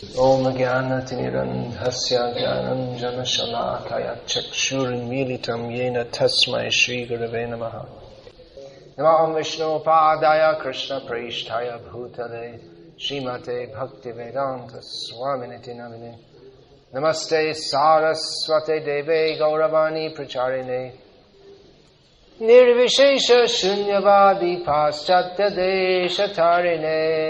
Om Jnanatinirandhasya Jnananjana Shalakaya Chakshurmilitam Yena Tasmai Shri Gurave Namaha. Namaham Vishnu Padaya Krishna Prasthaya Bhutale Srimate Bhaktivedanta Swaminiti Namine Namaste Saraswate Deve Gauravani Pracharine Nirvishesha Shunyavadi Paschatya Deshatarine.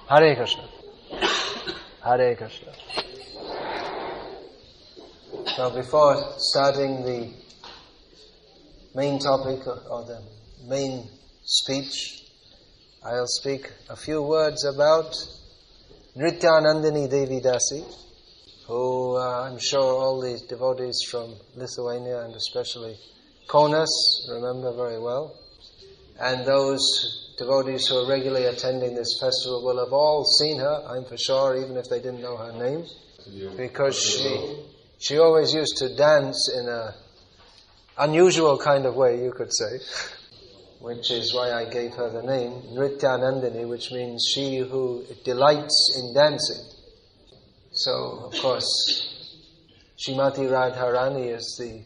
Hare Krishna. Hare Krishna. So before starting the main topic or the main speech, I'll speak a few words about Nrityanandini Devi Dasi, who I'm sure all the devotees from Lithuania and especially Kaunas remember very well. And those devotees who are regularly attending this festival will have all seen her, I'm for sure, even if they didn't know her name, because she always used to dance in a unusual kind of way, you could say, which is why I gave her the name Nrityanandini, which means she who delights in dancing. So, of course, Srimati Radharani is the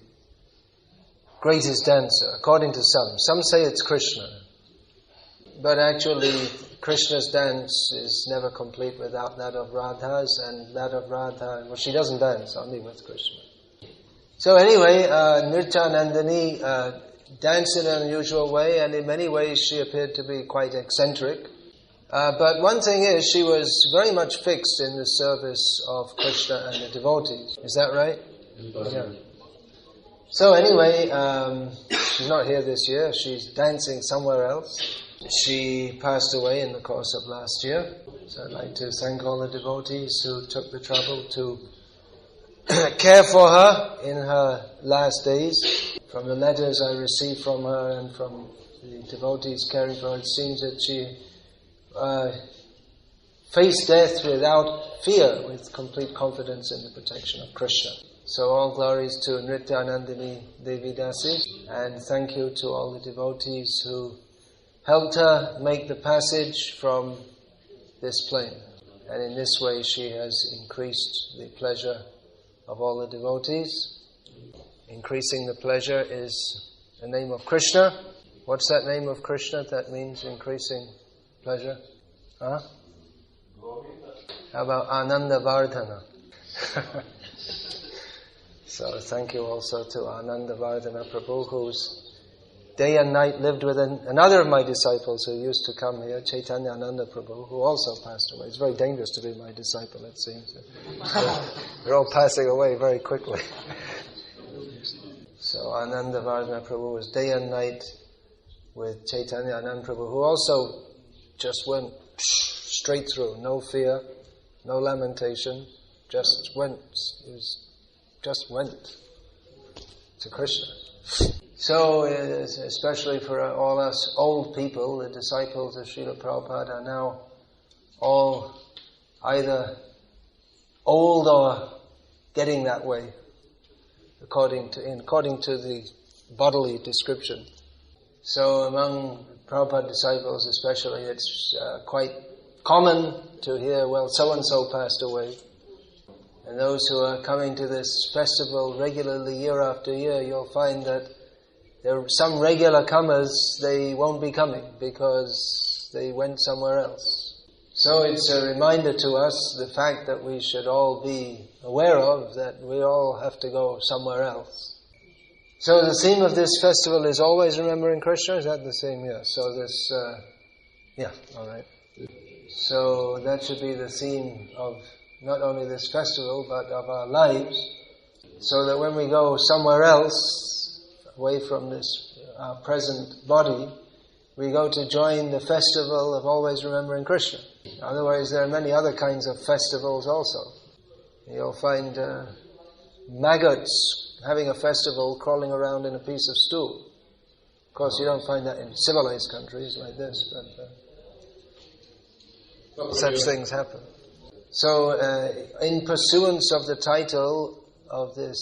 greatest dancer, according to some. Some say it's Krishna. But actually, Krishna's dance is never complete without that of Radha's, and that of Radha, well, she doesn't dance, only with Krishna. So anyway, Nrityanandini danced in an unusual way, and in many ways she appeared to be quite eccentric. But one thing is, she was very much fixed in the service of Krishna and the devotees. Is that right? Yeah. So anyway, she's not here this year, she's dancing somewhere else. She passed away in the course of last year. So I'd like to thank all the devotees who took the trouble to care for her in her last days. From the letters I received from her and from the devotees caring for her, it seems that she faced death without fear, with complete confidence in the protection of Krishna. So all glories to Nrityanandini Devi Dasi, and thank you to all the devotees who helped her make the passage from this plane. And in this way she has increased the pleasure of all the devotees. Increasing the pleasure is the name of Krishna. What's that name of Krishna that means increasing pleasure? Huh? How about Ananda Vardhana? So thank you also to Ananda Vardhana Prabhu, who's day and night lived with another of my disciples who used to come here, Chaitanya Ananda Prabhu, who also passed away. It's very dangerous to be my disciple, it seems. They're all passing away very quickly. So Ananda Vardhana Prabhu was day and night with Chaitanya Ananda Prabhu, who also just went straight through, no fear, no lamentation, just went to Krishna. So, especially for all us old people, the disciples of Srila Prabhupada are now all either old or getting that way, according to the bodily description. So among Prabhupada disciples especially, it's quite common to hear, well, so-and-so passed away. And those who are coming to this festival regularly year after year, you'll find that there are some regular comers, they won't be coming because they went somewhere else. So it's a reminder to us, the fact that we should all be aware of, that we all have to go somewhere else. So the theme of this festival is always remembering Krishna. Is that the same? Yeah. So this, all right. So that should be the theme of not only this festival, but of our lives, so that when we go somewhere else, away from this present body, we go to join the festival of always remembering Krishna. Otherwise, there are many other kinds of festivals also. You'll find maggots having a festival crawling around in a piece of stool. Of course, you don't find that in civilized countries like this, but such things happen. So, in pursuance of the title of this,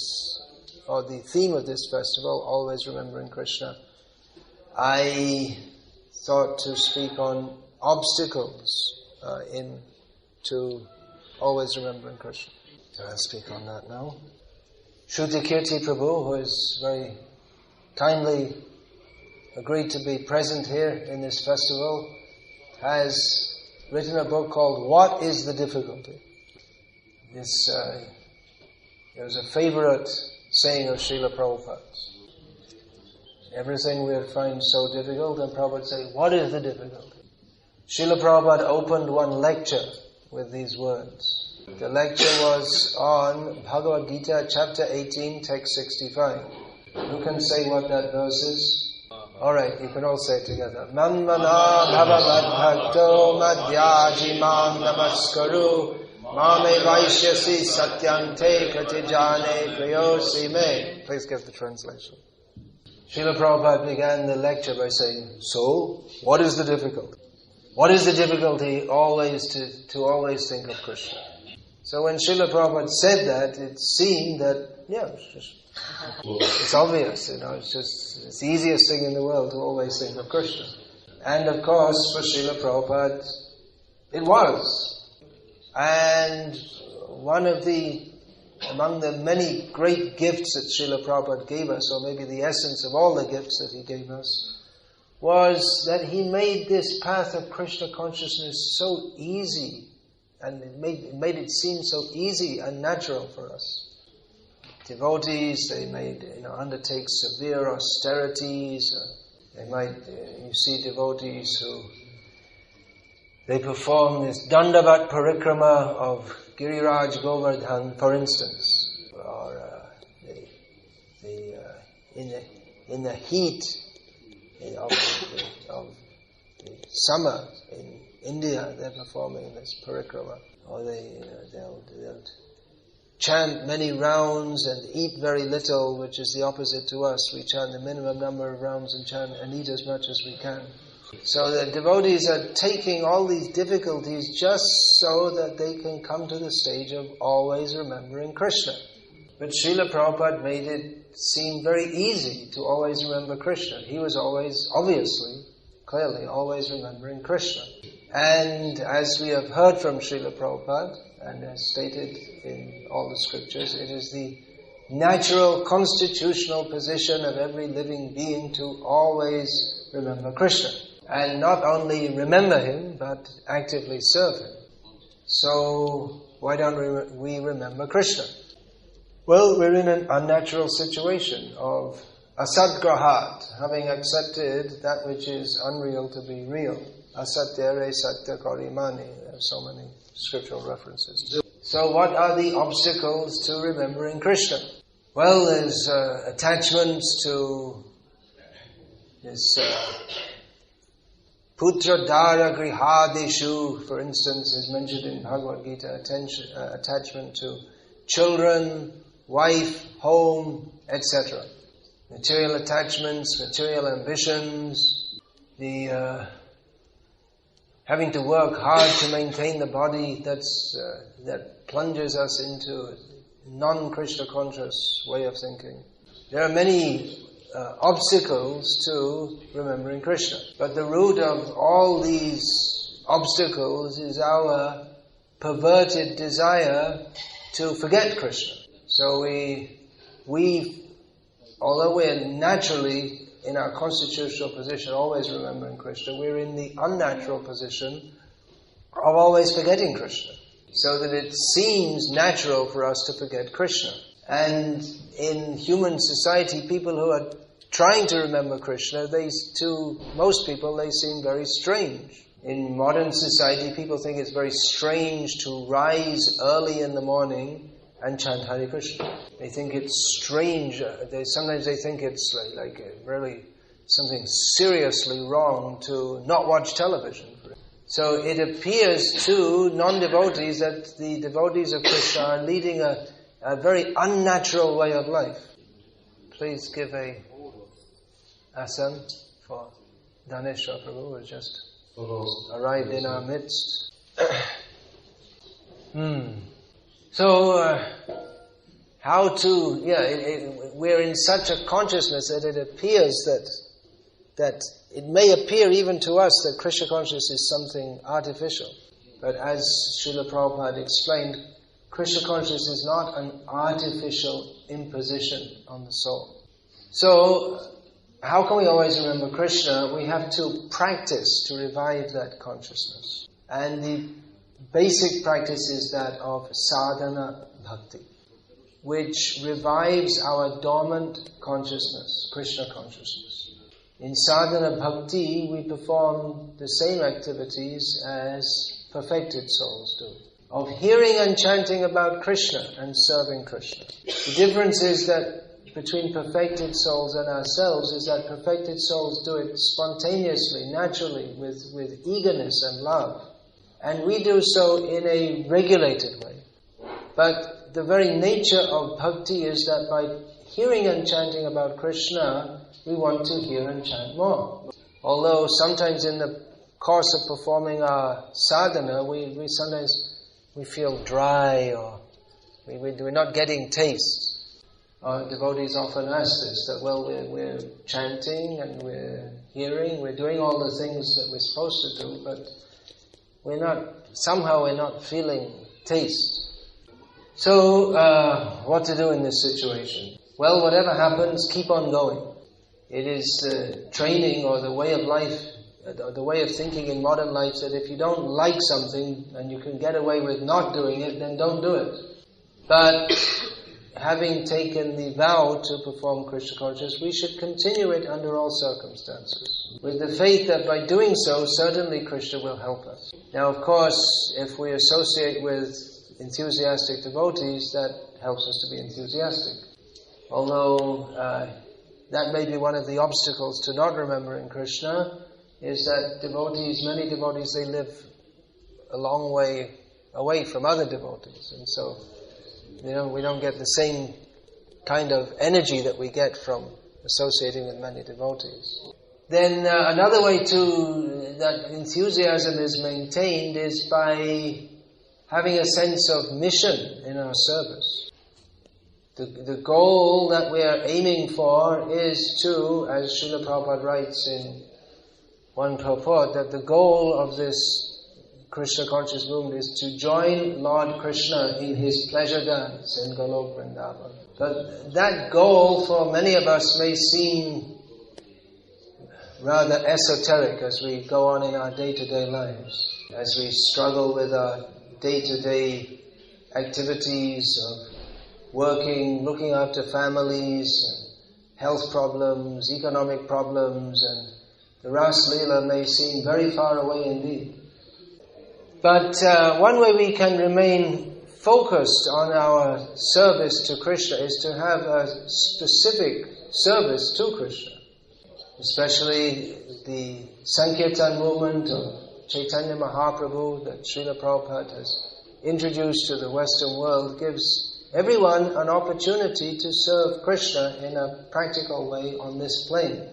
or the theme of this festival, always remembering Krishna, I thought to speak on obstacles to always remembering Krishna. So I'll speak on that now. Shruti Kirti Prabhu, who has very kindly agreed to be present here in this festival, has written a book called What is the Difficulty? This it was a favorite saying of Srila Prabhupada's. Everything we would find so difficult, and Prabhupada would say, what is the difficulty? Srila Prabhupada opened one lecture with these words. The lecture was on Bhagavad Gita, chapter 18, text 65. Who can say what that verse is? Alright, you can all say it together. Manmana bhava madbhakto madhyaji mam namaskaru mame vaishyasi satyante katijane prayosi me. Please give the translation. Srila Prabhupada began the lecture by saying, so, what is the difficulty? What is the difficulty always to always think of Krishna? So when Srila Prabhupada said that, it seemed that, it's obvious, it's the easiest thing in the world to always think of Krishna. And of course, for Srila Prabhupada, it was. And among the many great gifts that Srila Prabhupada gave us, or maybe the essence of all the gifts that he gave us, was that he made this path of Krishna consciousness so easy, and it made it seem so easy and natural for us. Devotees, they undertake severe austerities. You see devotees who they perform this Dandavat Parikrama of Giriraj Govardhan, for instance, or in the heat of the summer in India, they're performing this parikrama, or they'll chant many rounds and eat very little, which is the opposite to us. We chant the minimum number of rounds and eat as much as we can. So the devotees are taking all these difficulties just so that they can come to the stage of always remembering Krishna. But Srila Prabhupada made it seem very easy to always remember Krishna. He was always, obviously, clearly, always remembering Krishna. And as we have heard from Srila Prabhupada, and as stated in all the scriptures, it is the natural constitutional position of every living being to always remember Krishna. And not only remember Him, but actively serve Him. So, why don't we remember Krishna? Well, we're in an unnatural situation of asadgrahat, having accepted that which is unreal to be real. Asatyare satya karimani. There are so many scriptural references. So what are the obstacles to remembering Krishna? Well, there's attachments to this putra dara grihadeshu, for instance, is mentioned in Bhagavad Gita, attachment to children, wife, home, etc. Material attachments, material ambitions, the having to work hard to maintain the body that plunges us into a non-Krishna conscious way of thinking. There are many obstacles to remembering Krishna. But the root of all these obstacles is our perverted desire to forget Krishna. So we, although we're naturally in our constitutional position, always remembering Krishna, we're in the unnatural position of always forgetting Krishna. So that it seems natural for us to forget Krishna. And in human society, people who are trying to remember Krishna, to most people, they seem very strange. In modern society, people think it's very strange to rise early in the morning and chant Hare Krishna. They think it's strange. Sometimes they think it's like really something seriously wrong to not watch television. So it appears to non-devotees that the devotees of Krishna are leading a very unnatural way of life. Please give a asan for Dhaneshwar Prabhu, who has just arrived in our midst. So, we're in such a consciousness that it appears that that it may appear even to us that Krishna consciousness is something artificial. But as Srila Prabhupada explained, Krishna consciousness is not an artificial imposition on the soul. So, how can we always remember Krishna? We have to practice to revive that consciousness. And the basic practice is that of sadhana bhakti, which revives our dormant consciousness, Krishna consciousness. In sadhana bhakti, we perform the same activities as perfected souls do, of hearing and chanting about Krishna and serving Krishna. The difference is that between perfected souls and ourselves is that perfected souls do it spontaneously, naturally, with eagerness and love. And we do so in a regulated way. But the very nature of bhakti is that by hearing and chanting about Krishna, we want to hear and chant more. Although sometimes in the course of performing our sadhana, we sometimes feel dry or we're not getting taste. Our devotees often ask this, that we're chanting and we're hearing, we're doing all the things that we're supposed to do, but we're not feeling taste. So, what to do in this situation? Well, whatever happens, keep on going. It is the training or the way of life, the way of thinking in modern life that if you don't like something and you can get away with not doing it, then don't do it. But having taken the vow to perform Krishna consciousness, we should continue it under all circumstances, with the faith that by doing so, certainly Krishna will help us. Now, of course, if we associate with enthusiastic devotees, that helps us to be enthusiastic. Although that may be one of the obstacles to not remembering Krishna, is that many devotees, they live a long way away from other devotees, and so we don't get the same kind of energy that we get from associating with many devotees. Then another way that enthusiasm is maintained is by having a sense of mission in our service. The goal that we are aiming for is to, as Srila Prabhupada writes in one purport, that the goal of this Krishna conscious movement is to join Lord Krishna in his pleasure dance in Golok Vrindavan. But that goal for many of us may seem rather esoteric as we go on in our day-to-day lives, as we struggle with our day-to-day activities of working, looking after families, health problems, economic problems, and the Ras Leela may seem very far away indeed. But one way we can remain focused on our service to Krishna is to have a specific service to Krishna. Especially the Sankirtan movement of Chaitanya Mahaprabhu that Srila Prabhupada has introduced to the Western world gives everyone an opportunity to serve Krishna in a practical way on this plane.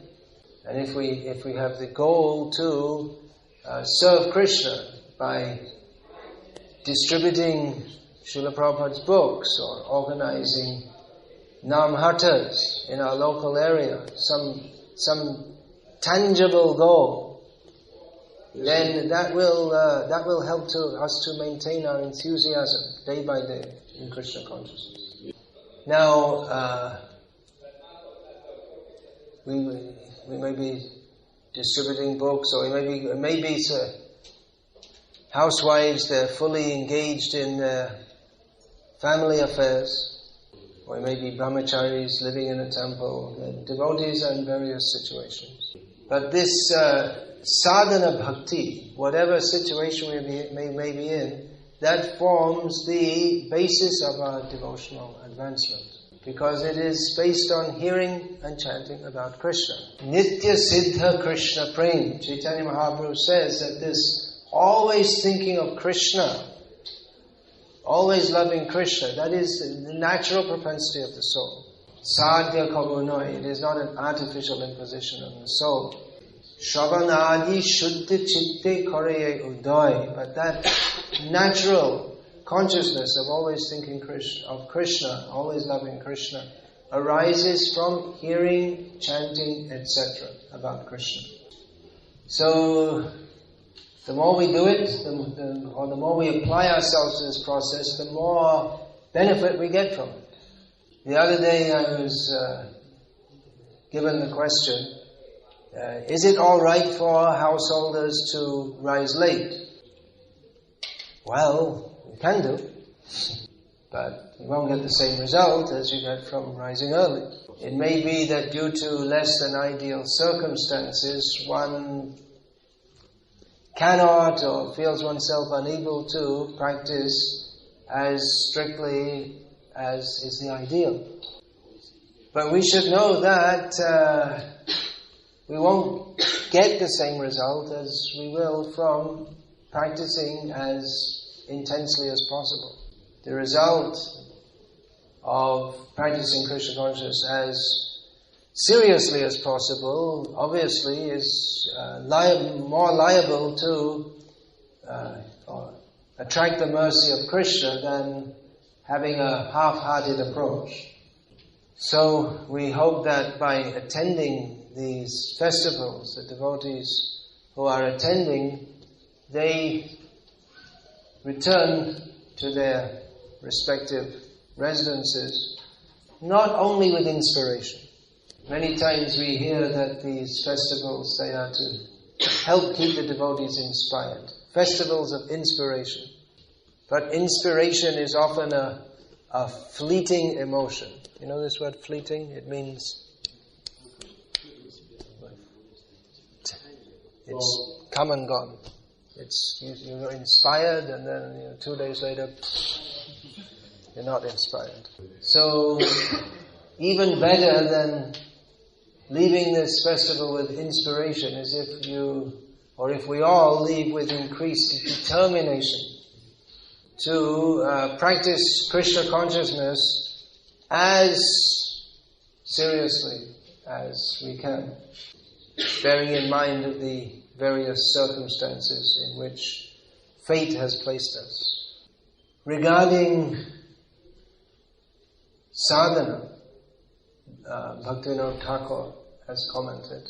And if we have the goal to serve Krishna by distributing Srila Prabhupada's books or organizing Namhatas in our local area, some tangible goal, then that will help us to maintain our enthusiasm day by day in Krishna consciousness. Now, we may be distributing books, or maybe housewives, they're fully engaged in their family affairs. Or maybe brahmacharis living in a temple. Devotees are in various situations. But this sadhana bhakti, whatever situation we may be in, that forms the basis of our devotional advancement. Because it is based on hearing and chanting about Krishna. Nitya Siddha Krishna Prem. Chaitanya Mahaprabhu says that this always thinking of Krishna, always loving Krishna, that is the natural propensity of the soul. Sadhya kabunoi, it is not an artificial imposition on the soul. Shravanadi shuddha chitte koreye udoy, but that natural consciousness of always thinking of Krishna, always loving Krishna, arises from hearing, chanting, etc. about Krishna. So, the more we do it, or the more we apply ourselves to this process, the more benefit we get from it. The other day I was given the question, is it all right for householders to rise late? Well, you can do, but you won't get the same result as you get from rising early. It may be that due to less than ideal circumstances, one cannot or feels oneself unable to practice as strictly as is the ideal. But we should know that we won't get the same result as we will from practicing as intensely as possible. The result of practicing Krishna consciousness as seriously as possible, obviously, is more liable to or attract the mercy of Krishna than having a half-hearted approach. So we hope that by attending these festivals, the devotees who are attending, they return to their respective residences, not only with inspiration. Many times we hear that these festivals, they are to help keep the devotees inspired. Festivals of inspiration. But inspiration is often a fleeting emotion. You know this word fleeting? It means it's come and gone. It's you're inspired, and then 2 days later you're not inspired. So even better than leaving this festival with inspiration is if you, or if we all leave with increased determination to practice Krishna consciousness as seriously as we can, bearing in mind the various circumstances in which fate has placed us. Regarding sadhana, Bhaktivinoda Thakur has commented,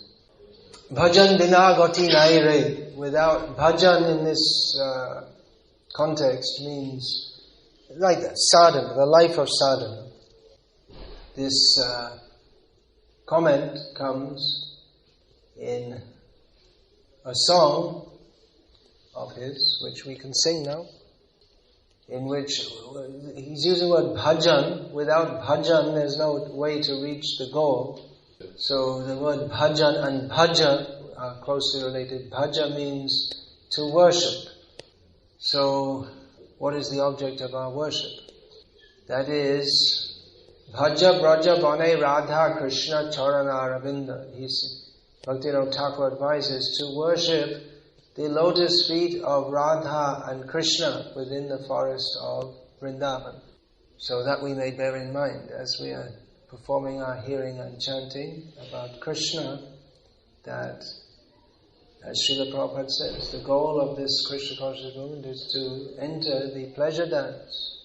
Bhajan bina gati nai re. Without bhajan in this context means like that, sadhana, the life of sadhana. This comment comes in a song of his, which we can sing now, in which he's using the word bhajan. Without bhajan, there's no way to reach the goal. So the word bhajan and bhaja are closely related. Bhaja means to worship. So what is the object of our worship? That is, bhaja braja bane radha krishna charana ravinda. Bhaktivinoda Thakur advises to worship the lotus feet of Radha and Krishna within the forest of Vrindavan. So that we may bear in mind as we are performing our hearing and chanting about Krishna, that, as Srila Prabhupada says, the goal of this Krishna conscious movement is to enter the pleasure dance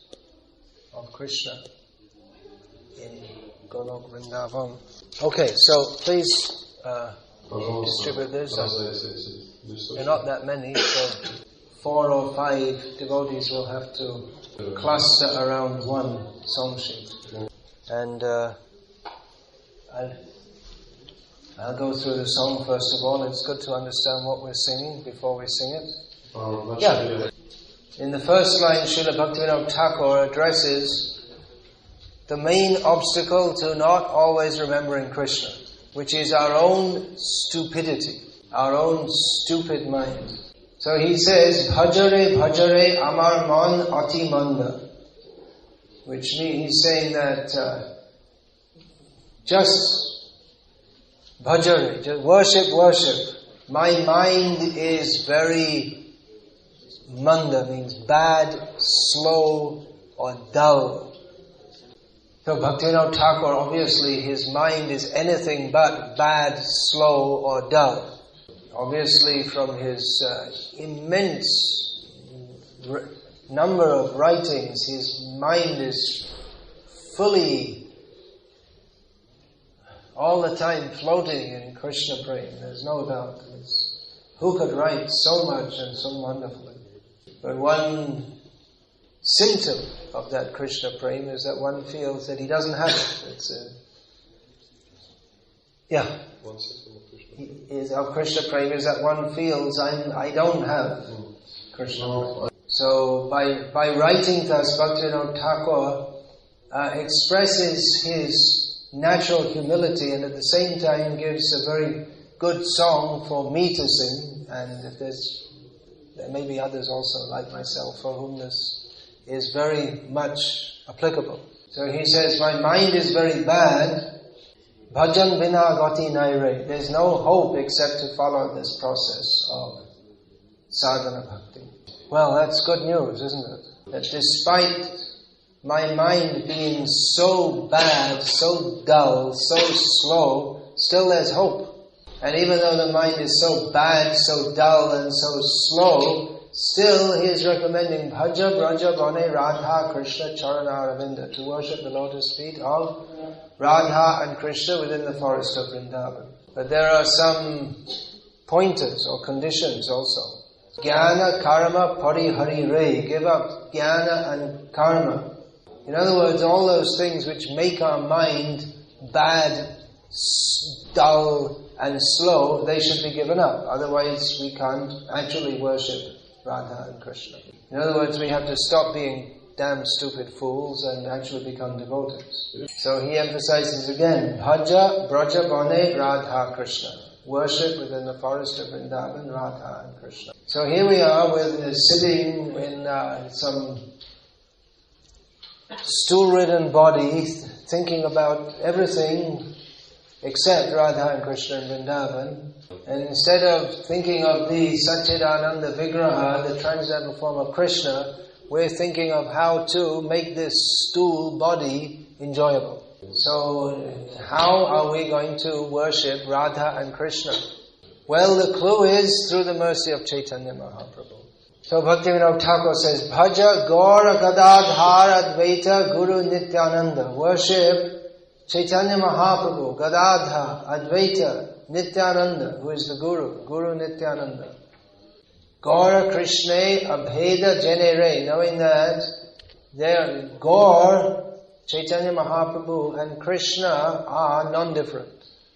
of Krishna in Golok Vrindavan. Okay, so please distribute this. There are not that many, so 4 or 5 devotees will have to cluster around one song sheet. And I'll go through the song first of all. It's good to understand what we're singing before we sing it. Yeah. In the first line, Srila Bhaktivinoda Thakur addresses the main obstacle to not always remembering Krishna, which is our own stupidity, our own stupid mind. So he says, Bhajare bhajare amar man ati manda, which means he's saying that just bhajare, just worship. My mind is very manda, means bad, slow, or dull. So Bhaktivinoda Thakur, obviously his mind is anything but bad, slow, or dull. Obviously from his immense number of writings, his mind is fully all the time floating in Krishna prema. There's no doubt. Who could write so much and so wonderfully? But one symptom of that Krishna prema is that one feels that he doesn't have it. One symptom of Krishna prema is that one feels I don't have Krishna prema. So by writing thus, Bhaktivinoda Thakur expresses his natural humility and at the same time gives a very good song for me to sing, and if there may be others also like myself for whom this is very much applicable. So he says, my mind is very bad, bhajan vina gati naire. There's no hope except to follow this process of sadhana bhakti. Well, that's good news, isn't it? That despite my mind being so bad, so dull, so slow, still there's hope. And even though the mind is so bad, so dull and so slow, still he is recommending Bhaja Braja Bane Radha Krishna Charana to worship the lotus feet of Radha and Krishna within the forest of Vrindavan. But there are some pointers or conditions also. Jnana Karma Parihari Re. Give up Jnana and Karma. In other words, all those things which make our mind bad, dull and slow, they should be given up. Otherwise we can't actually worship Radha and Krishna. In other words, we have to stop being damn stupid fools and actually become devotees. So he emphasizes again, Bhaja Braja Bane Radha Krishna. Worship within the forest of Vrindavan, Radha and Krishna. So here we are sitting in some stool-ridden body, thinking about everything except Radha and Krishna and Vrindavan. And instead of thinking of the Satchidananda Vigraha, the transcendental form of Krishna, we're thinking of how to make this stool body enjoyable. So how are we going to worship Radha and Krishna? Well, the clue is through the mercy of Chaitanya Mahaprabhu. So Bhaktivinoda Thakur says, Bhaja Gaura Gadadhar Advaita Guru Nityananda. Worship Chaitanya Mahaprabhu, Gadadha, Advaita, Nityananda, who is the Guru, Guru Nityananda. Gaura Krishna Abheda Janere, knowing that Gaur, Chaitanya Mahaprabhu and Krishna are non-different.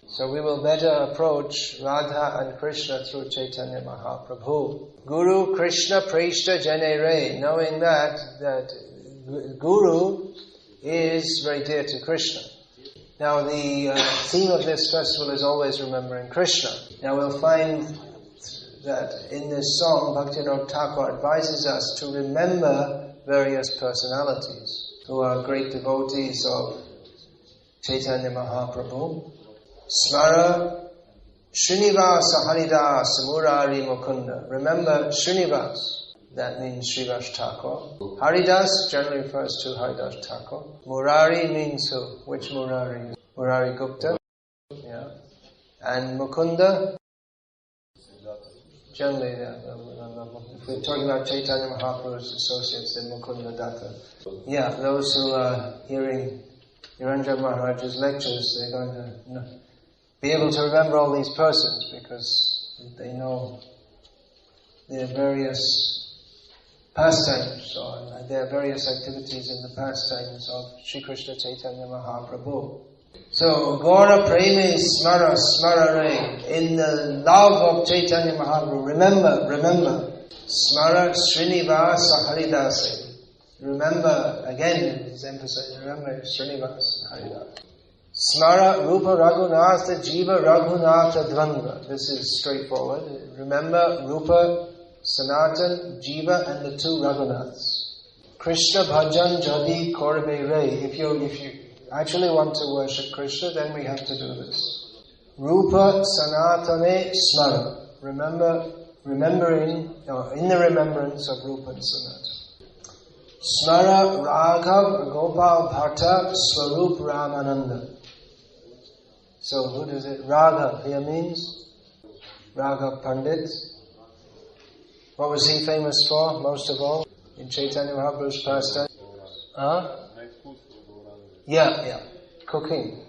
So we will better approach Radha and Krishna through Chaitanya Mahaprabhu. Guru Krishna Preshta Janere, knowing that Guru is very dear to Krishna. Now the theme of this festival is always remembering Krishna. Now we'll find that in this song, Bhaktivinoda Thakur advises us to remember various personalities who are great devotees of Chaitanya Mahaprabhu. Smara Srinivasa Haridas Murari Mukunda. Remember Srinivas, that means Srivas Thakur. Haridas generally refers to Haridas Thakur. Murari means who? Which Murari? Murari Gupta. Yeah. And Mukunda? Generally, if we're talking about Chaitanya Mahaprabhu's associates, then Mukunda Datta. Yeah, those who are hearing Niranjan Maharaj's lectures, they're going to be able to remember all these persons because they know their various pastimes or their various activities in the pastimes of Sri Krishna Chaitanya Mahaprabhu. So, Gaura Preme Smara Smarare, in the love of Chaitanya Mahaprabhu, remember, Smara Srinivasa Haridase. Remember, again, it's emphasized, remember Srinivasa Haridasa. Smara Rupa Raghunatha Jiva Raghunatha Dvandva. This is straightforward. Remember Rupa, Sanatan, Jiva and the two Raghunaths. Krishna Bhajan Jadi Korbe Re. If you actually want to worship Krishna, then we have to do this. Rupa Sanatane Smara. Remembering, in the remembrance of Rupa and Sanatana. Smara Raghav Gopal Bhatta Swarup Ramananda. So who does it? Raghav here means Raghav Pandit. What was he famous for most of all in Chaitanya Mahaprabhu's pastime? Yeah, cooking.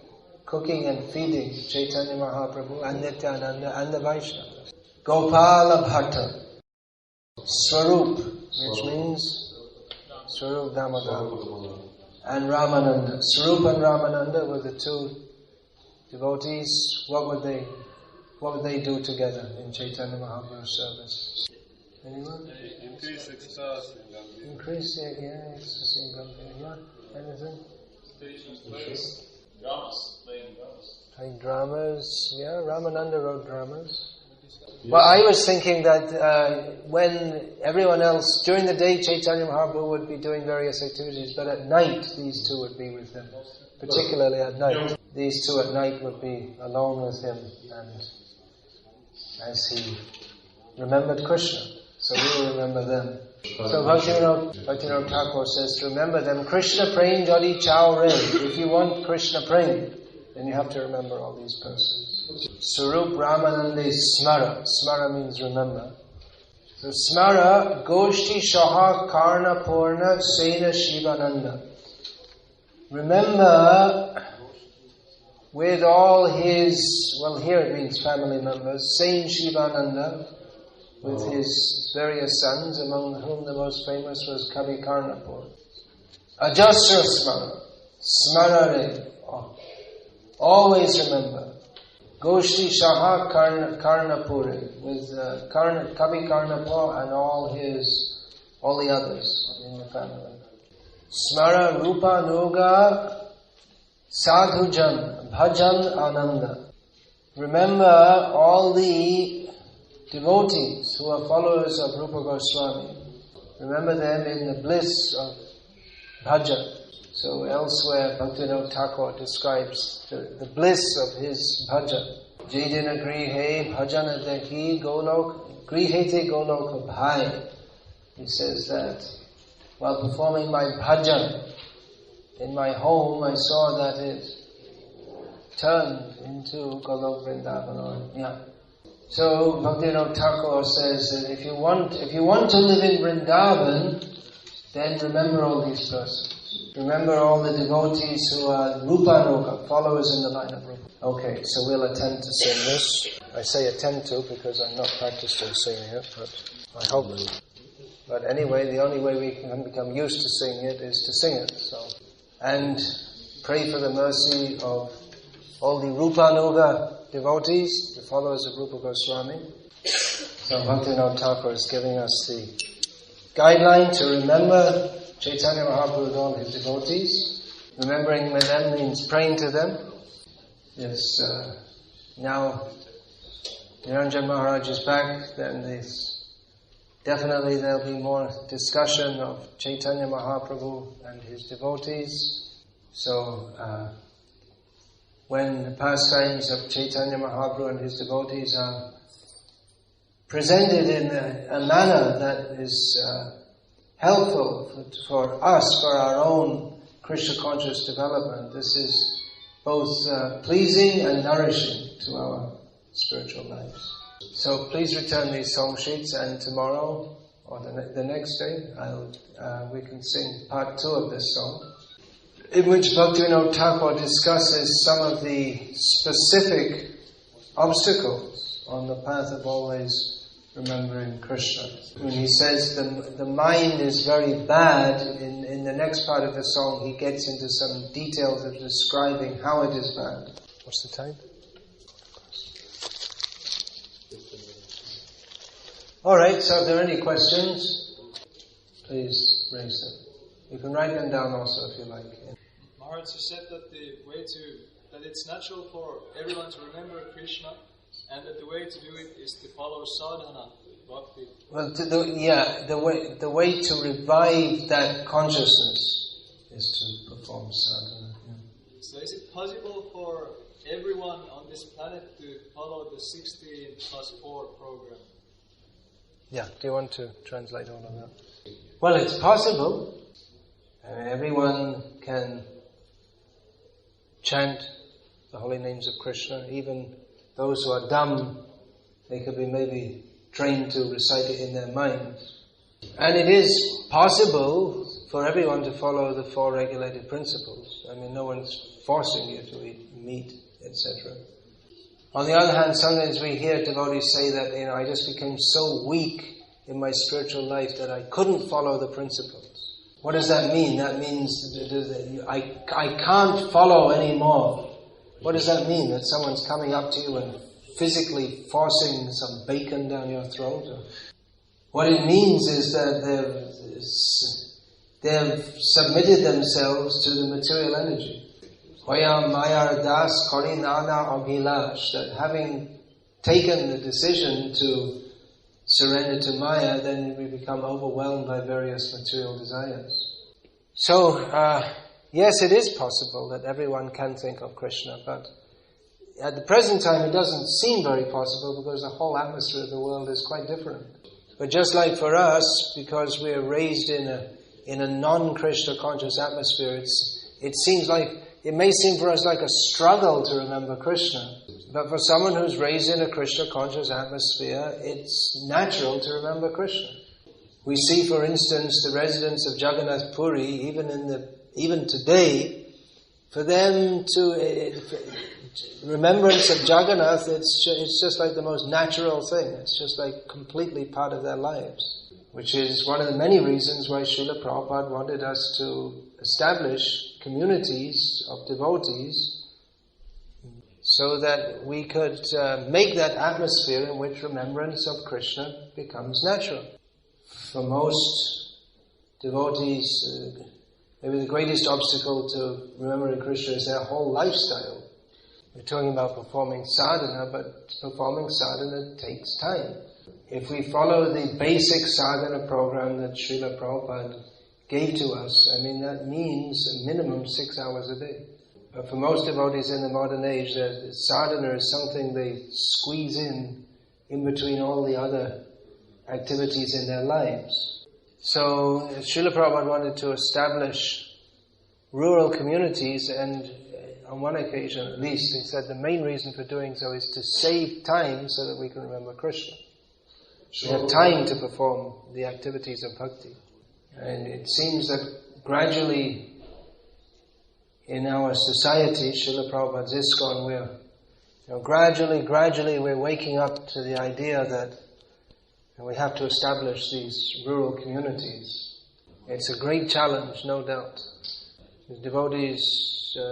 cooking and feeding Chaitanya Mahaprabhu and Nityananda and the Vaishnavas. Gopala Bhatta, Swarup, which means Swarup Damodar, and Ramananda. Swarup and Ramananda were the two devotees. What would they do together in Chaitanya Mahaprabhu's service? Anyone? Increase ecstasy in Gambhir. Increase, ecstasy in Gambhir. Yeah? Anything? Dramas, playing dramas. Playing dramas, yeah. Ramananda wrote dramas. Well, I was thinking that when everyone else, during the day Chaitanya Mahaprabhu would be doing various activities, but at night these two would be with him. Particularly at night. These two at night would be alone with him, and as he remembered Krishna, so we will remember them. So Bhaktivinoda Thakur says to remember them. Krishna prem jodi chao re. If you want Krishna prem, then you have to remember all these persons. Swarup Ramanande Smara. Smara means remember. So Smara Goshti Shaha Karna Purna Sena Shivananda. Remember with all his, well here it means family members, Saint Shivananda, with his various sons, among whom the most famous was Kavi Karnapur. Ajasra Smara. Smarare. Always remember. Goshti Shaha Karnapuri, with Kavi Karnapur and all the others in the family. Smara Rupa Nuga Sadhujan Bhajan Ananda. Remember all the devotees who are followers of Rupa Goswami. Remember them in the bliss of bhajan. So elsewhere Bhaktivinoda Thakur describes the bliss of his bhajan. Jedina grihe bhajana dehi golok grihete golok bhai. He says that while performing my bhajan in my home, I saw that it turned into Golok Vrindavan. So Bhaktivinoda Thakur says that if you want to live in Vrindavan, then remember all these persons. Remember all the devotees who are Rupanuga, followers in the line of Rupa. Okay, so we'll attempt to sing this. I say attempt to because I'm not practiced in singing it, but I hope. But anyway, the only way we can become used to singing it is to sing it. So, and pray for the mercy of all the Rupanuga devotees, the followers of Rupa Goswami. So Bhaktivinoda Thakur is giving us the guideline to remember Chaitanya Mahaprabhu and all his devotees. Remembering them means praying to them. Yes, now Niranjan Maharaj is back, then definitely there'll be more discussion of Chaitanya Mahaprabhu and his devotees. So, when the pastimes of Chaitanya Mahaprabhu and his devotees are presented in a manner that is helpful for us, for our own Krishna conscious development, this is both pleasing and nourishing to our spiritual lives. So please return these song sheets, and tomorrow or the next day we can sing part 2 of this song, in which Bhaktivinoda Thakur discusses some of the specific obstacles on the path of always remembering Krishna. When he says the mind is very bad, in the next part of the song he gets into some details of describing how it is bad. What's the time? Alright, so if there are any questions, please raise them. You can write them down also if you like. Maharaj, you said that that it's natural for everyone to remember Krishna, and that the way to do it is to follow sadhana, bhakti. Well, the way to revive that consciousness is to perform sadhana. Yeah. So is it possible for everyone on this planet to follow the 16+4 program? Yeah, do you want to translate all of that? Well, it's possible. Everyone can chant the holy names of Krishna. Even those who are dumb, they could be maybe trained to recite it in their minds. And it is possible for everyone to follow the 4 regulated principles. I mean, no one's forcing you to meet, etc. On the other hand, sometimes we hear devotees say that, I just became so weak in my spiritual life that I couldn't follow the principles. What does that mean? That means I can't follow anymore. What does that mean? That someone's coming up to you and physically forcing some bacon down your throat? What it means is that they've submitted themselves to the material energy. That having taken the decision to surrender to Maya, then we become overwhelmed by various material desires. So, yes, it is possible that everyone can think of Krishna, but at the present time it doesn't seem very possible because the whole atmosphere of the world is quite different. But just like for us, because we are raised in a non-Krishna conscious atmosphere, it may seem for us like a struggle to remember Krishna. But for someone who's raised in a Krishna conscious atmosphere, it's natural to remember Krishna. We see, for instance, the residents of Jagannath Puri, even today, for them remembrance of Jagannath, it's just like the most natural thing. It's just like completely part of their lives. Which is one of the many reasons why Srila Prabhupada wanted us to establish communities of devotees so that we could make that atmosphere in which remembrance of Krishna becomes natural. For most devotees, maybe the greatest obstacle to remembering Krishna is their whole lifestyle. We're talking about performing sadhana, but performing sadhana takes time. If we follow the basic sadhana program that Srila Prabhupada gave to us, that means a minimum 6 hours a day. But for most devotees in the modern age, the sadhana is something they squeeze in between all the other activities in their lives. So Srila Prabhupada wanted to establish rural communities, and on one occasion at least, he said the main reason for doing so is to save time so that we can remember Krishna. We have time to perform the activities of bhakti. And it seems that gradually in our society, Srila Prabhupada's ISKCON, we're gradually we're waking up to the idea that we have to establish these rural communities. It's a great challenge, no doubt. The devotees,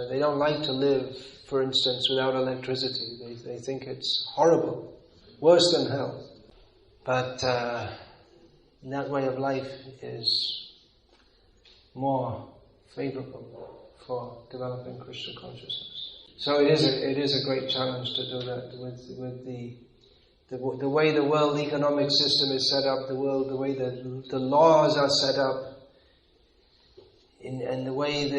they don't like to live, for instance, without electricity. They think it's horrible, worse than hell. But that way of life is more favorable for developing Krishna consciousness. So it is a great challenge to do that with the way the world economic system is set up, the way that the laws are set up, and the way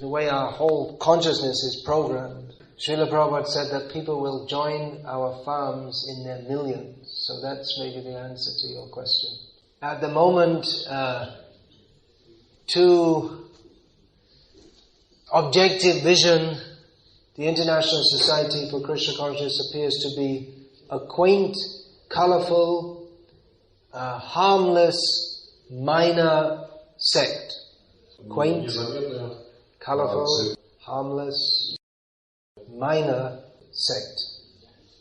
the way our whole consciousness is programmed. Srila Prabhupada said that people will join our farms in their millions. So that's maybe the answer to your question. At the moment, to objective vision, the International Society for Krishna Consciousness appears to be a quaint, colourful, harmless, minor sect. Quaint, colourful, harmless, minor sect.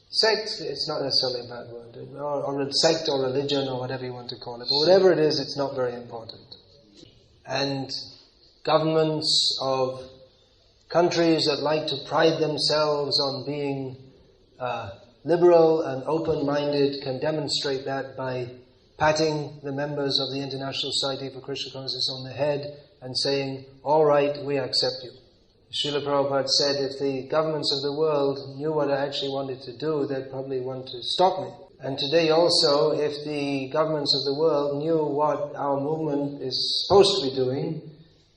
Sect, it's not necessarily a bad word, or sect or religion or whatever you want to call it, but whatever it is, it's not very important. And governments of countries that like to pride themselves on being liberal and open-minded can demonstrate that by patting the members of the International Society for Krishna Consciousness on the head and saying, "All right, we accept you." Srila Prabhupada said if the governments of the world knew what I actually wanted to do, they'd probably want to stop me. And today also, if the governments of the world knew what our movement is supposed to be doing,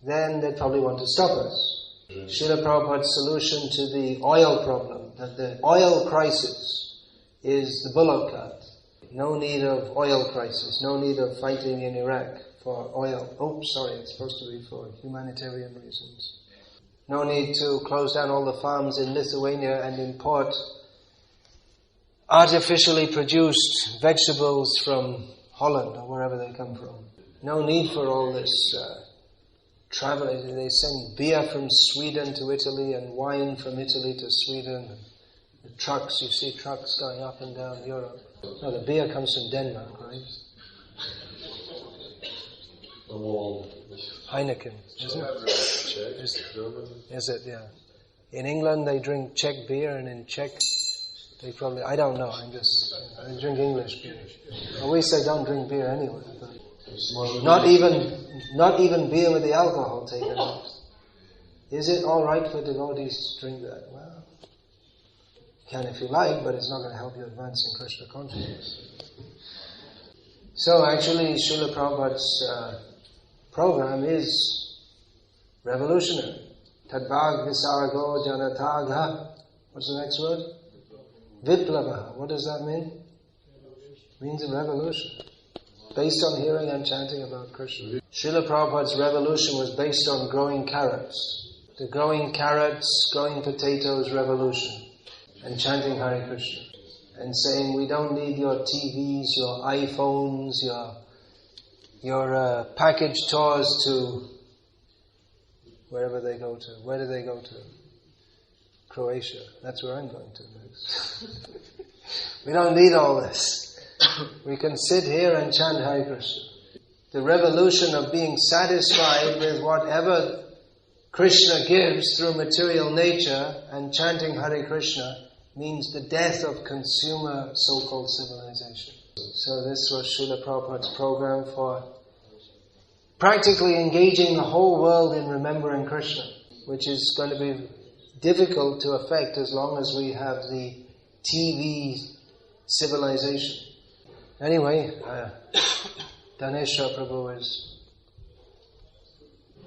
then they'd probably want to stop us. Srila Prabhupada's solution to the oil problem, that the oil crisis is the bullock cart. No need of oil crisis, no need of fighting in Iraq for oil. Oh, sorry, it's supposed to be for humanitarian reasons. No need to close down all the farms in Lithuania and import artificially produced vegetables from Holland or wherever they come from. No need for all this travel, they send beer from Sweden to Italy and wine from Italy to Sweden. The trucks, you see trucks going up and down Europe. No, the beer comes from Denmark, right? Heineken, isn't it? Is it, yeah. In England they drink Czech beer, and in Czech they probably, I don't know, they drink English beer. Well, we say don't drink beer anyway. But not even beer with the alcohol taken out. Is it alright for devotees to drink that? Well, you can if you like, but it's not going to help you advance in Krishna consciousness. So actually, Srila Prabhupada's program is revolutionary. Tadbhag visarago janatagha. What's the next word? Viplava. What does that mean? It means a revolution. Based on hearing and chanting about Krishna. Srila Prabhupada's revolution was based on growing carrots. The growing carrots, growing potatoes revolution. And chanting Hare Krishna. And saying, we don't need your TVs, your iPhones, your package tours to wherever they go to. Where do they go to? Croatia. That's where I'm going to next. We don't need all this. We can sit here and chant Hare Krishna. The revolution of being satisfied with whatever Krishna gives through material nature and chanting Hare Krishna means the death of consumer so-called civilization. So this was Srila Prabhupada's program for practically engaging the whole world in remembering Krishna, which is going to be difficult to effect as long as we have the TV civilization. Anyway, Danesha Prabhu is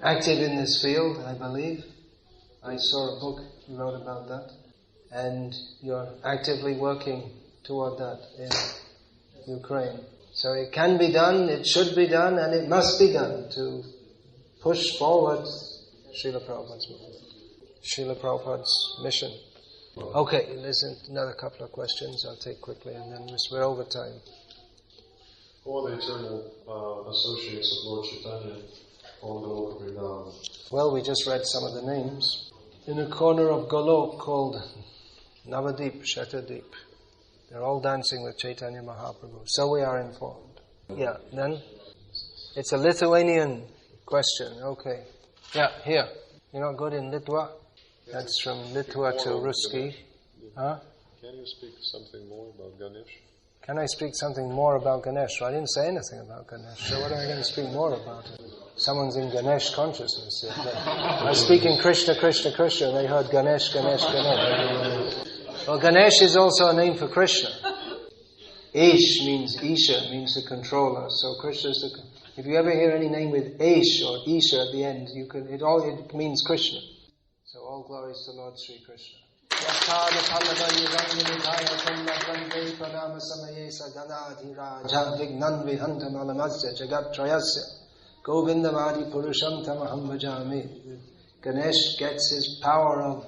active in this field, I believe. I saw a book he wrote about that. And you're actively working toward that in Ukraine. So it can be done, it should be done, and it must be done to push forward Srila Prabhupada's mission. Okay, listen, another couple of questions I'll take quickly, and then we're over time. Who are the eternal associates of Lord Chaitanya on the Goloka Vrindavan? Well, we just read some of the names. In a corner of Golok called Navadip, Shatadeep. They're all dancing with Chaitanya Mahaprabhu. So we are informed. Yeah, then? It's a Lithuanian question. Okay. Yeah, here. You're not good in Litvua? That's from Litvua to Ruski. Huh? Can you speak something more about Ganesh? Can I speak something more about Ganesh? I didn't say anything about Ganesh. So what am I going to speak more about it? Someone's in Ganesh consciousness. I was speaking Krishna, Krishna, Krishna, and they heard Ganesh, Ganesh, Ganesh. Well, Ganesh is also a name for Krishna. Aish means Isha, means the controller. So Krishna is the... If you ever hear any name with Aish or Isha at the end, it means Krishna. So all glories to Lord Sri Krishna. Ganesh gets his power of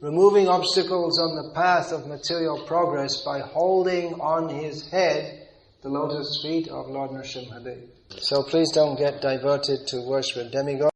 removing obstacles on the path of material progress by holding on his head the lotus feet of Lord Nrsimhadev. So please don't get diverted to worship a demigod.